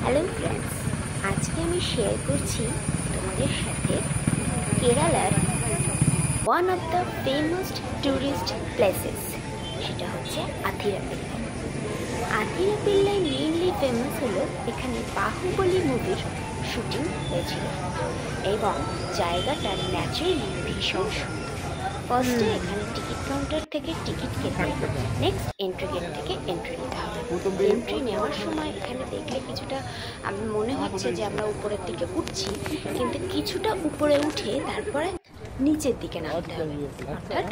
Hello friends, আজকে আমি share করছি তোমাদের সাথে কেরালার one of the famous tourist places, সেটা হচ্ছে আথিরাপিল্লাই। আথিরাপিল্লাই মেইনলি ফেমাস হলো এখানে বাহুবলী মুভির শুটিং হয়েছিল এবং জায়গাটা ন্যাচারালি ভীষণ সুন্দর। ফার্স্টে এখানে টিকিট কাউন্টার থেকে টিকিট কেটে নেক্সট এন্ট্রি গেট থেকে এন্ট্রি নিতে হবে। এন্ট্রি নেওয়ার সময় এখানে দেখলে কিছুটা আমার মনে হচ্ছে যে আমরা উপরের দিকে উঠছি, কিন্তু কিছুটা উপরে উঠে তারপরে নিচের দিকে নামতে হবে, অর্থাৎ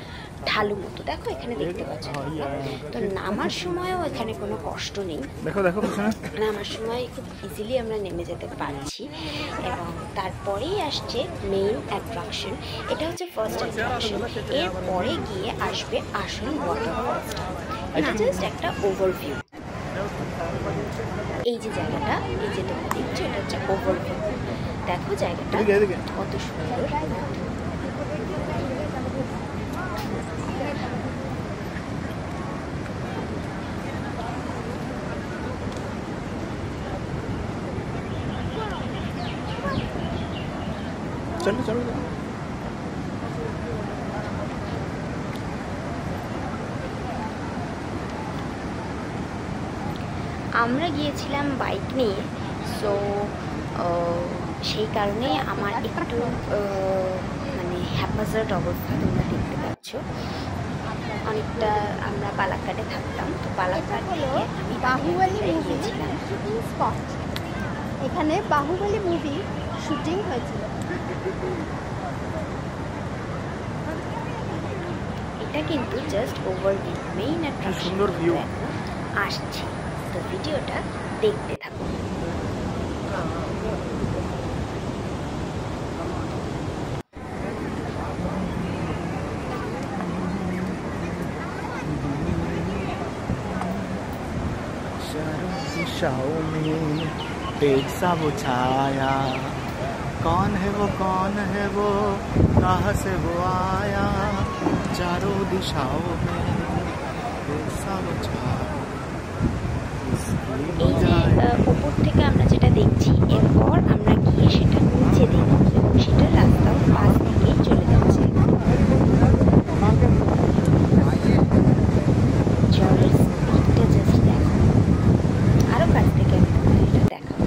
ঢালু মতো। দেখো এখানে দেখতে পাচ্ছ, তো নামার সময়ও এখানে কোনো কষ্ট নেই। নামার সময় খুব ইজিলি আমরা নেমে যেতে পারছি। এবং তারপরেই আসছে মেইন অ্যাট্রাকশন, এটা হচ্ছে ফার্স্ট অ্যাট্রাকশন। এরপরে গিয়ে আসবে আসল ওয়াটারফলসটা। এটা জাস্ট একটা ওভারভিউ। এই যে জায়গাটা, এই যে তোমরা দেখছো, এটা হচ্ছে ওভারভিউ। দেখো জায়গাটা কত সুন্দর। চলো চলো। আমরা গিয়েছিলাম বাইক নিয়ে, সো সেই কারণে আমার একটু মানে হ্যাপাজার্ড অবস্থা তোমরা দেখতে পাচ্ছ। অনেকটা আমরা পালাক্কাটে থাকতাম, তো পালাক্কাট থেকে আমি বাহুবলী মুভি গিয়েছিলাম। শুটিং স্পট, এখানে বাহুবলী মুভি শুটিং হয়েছিল। এটা কিন্তু জাস্ট ওভারভিউ, মেইন একটা সুন্দর ভিউ আসছে, তো ভিডিওটা দেখতে থাকো। दिशाओं में तेज सा वो छाया, कौन है वो कहाँ से वो आया, चारों दिशाओं में तेज सा वो छाया। এই যে উপর থেকে আমরা যেটা দেখছি, এরপর আমরা গিয়ে সেটা নিচে দেখব এবং সেটা রাস্তাও পাশ থেকেই চলে যাচ্ছে। জলের স্পিডটা জাস্ট দেখো, আরো কাছ থেকে আমি তোমাদের এটা দেখাবো।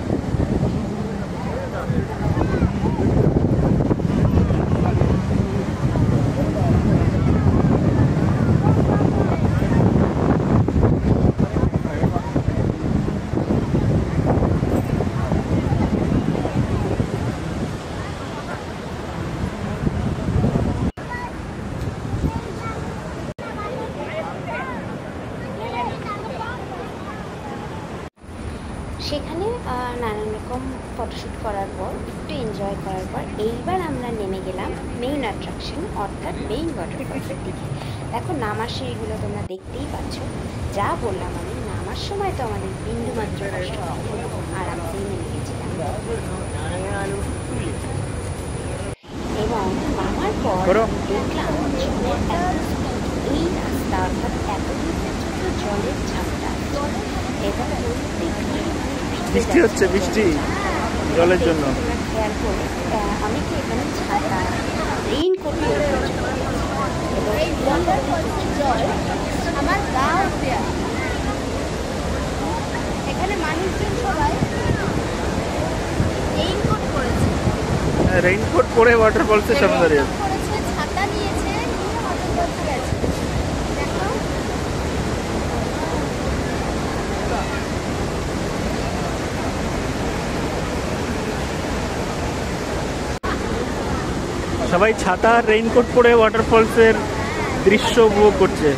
সেখানে নানান রকম ফটোশ্যুট করার পর, একটু এনজয় করার পর, এইবার আমরা নেমে গেলাম মেইন অ্যাট্রাকশন অর্থাৎ মেইন ওয়াটারফলসের দিকে। দেখো নামার সিঁড়িগুলো তোমরা দেখতেই পাচ্ছ। যা বললাম আমি, নামার সময় তো আমাদের বিন্দুমাত্র কষ্ট হয়নি, আরামসেই নেমে গেছিলাম। এবং নামার পর দেখলাম জলের এত স্পিড, এই রাস্তা অর্থাৎ এত দূর পর্যন্ত জলের ঝাপটা, এবং বৃষ্টি হচ্ছে, বৃষ্টি জলের জন্য। খেয়াল করে অনেকে এখানে ছাতা, রেইনকোট পরে জল আমার গা উঠে আসে। এখানে মানুষজন সবাই রেইনকোট পরেছে, রেইনকোট পরে ওয়াটারফলসের সামনে দাঁড়িয়ে পরেছে, ছাতা নিয়েছে, নিয়ে ওয়াটারফলসে গেছে। দেখো সবাই ছাতা আর রেইনকোট পরে ওয়াটারফলসের দৃশ্য উপভোগ করছে।